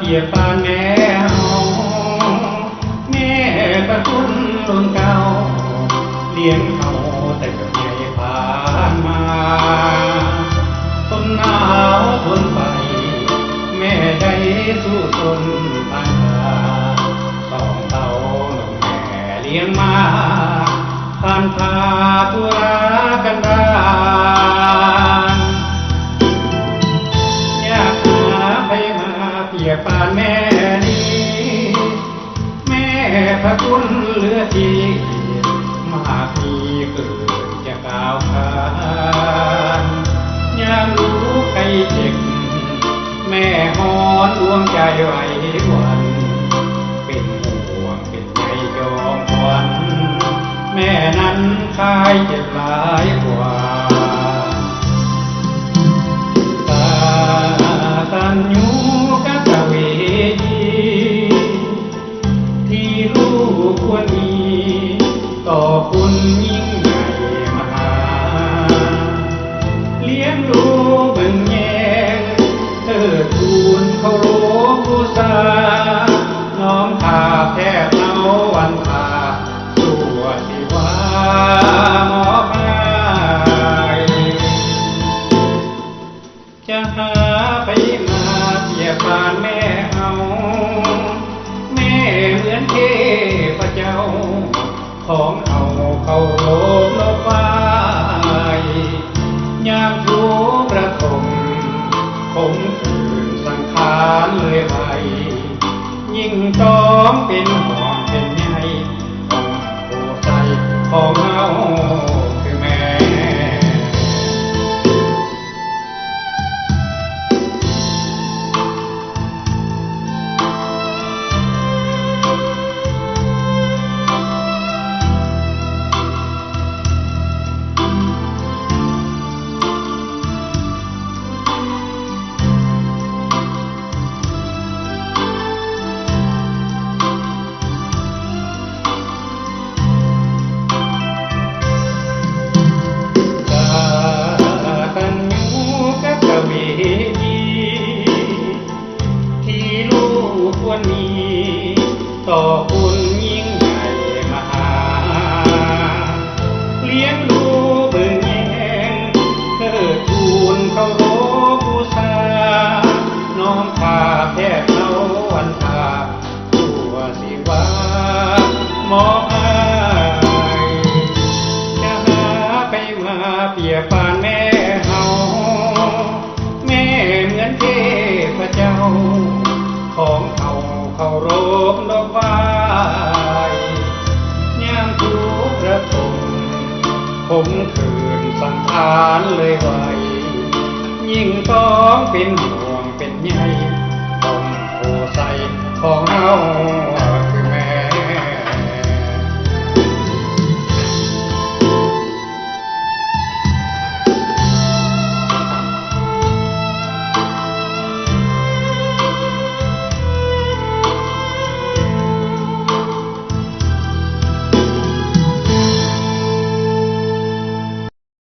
เกียบปานแม่เฮาแม่ตะคุณรุ่นเก่าเลี้ยงเขาแต่กับใหญ่ผ่านมาทนหนาวทนไปแม่ได้สู้ทนผ่านมาสองเต้าหนุ่มแม่เลี้ยงมาผ่านพาทุรากันดารอยากหาไปมาเพียบปานแม่นี้แม่พระคุณเหลือที่มากมีเกิดจะก้าวขานยามรู้ใครเจ็บแม่หอนดวงใจไหวหวั่นเป็นห่วงเป็นใยจอมขวัญแม่นั้นคายเจ็บหลายกว่าตาตัญญูกตเวทีที่ลูกควรมีต่อคุณยิ่งใหญ่มหาเลี้ยงดูเบิ่งแยงเธอทูลเคารพบูชาน้อมข้าแทบเอาวันพาสู่สิวาหมอพายจะหาไปมาเทียบปานแม่เอาแม่เหมือนเทพเจ้าของเอาเข้าโลกโลกฟ้ายามทุกข์ระทมผมคืนสังขารเลยไปยิ่งต้องเป็นห่วงเป็นใยต้องโปรดใจของเฮาคือแม่ต่อคุณยิ่งใหญ่มหาเลี้ยงดูเบิ่งแยงเทิดทูนเคารพบูชาน้อมพาแพทย์เฮาวันพาตัวสิวาหมออายจะหาไปมาเปียปานแม่เฮาแม่เหมือนเทพเจ้าของเขาเคารพดอกไม้ยามทุกข์ระทมผมคืนสังขารเลยไหวยิ่งต้องเป็นห่วงเป็นใยต้องโผใส่ของเฮา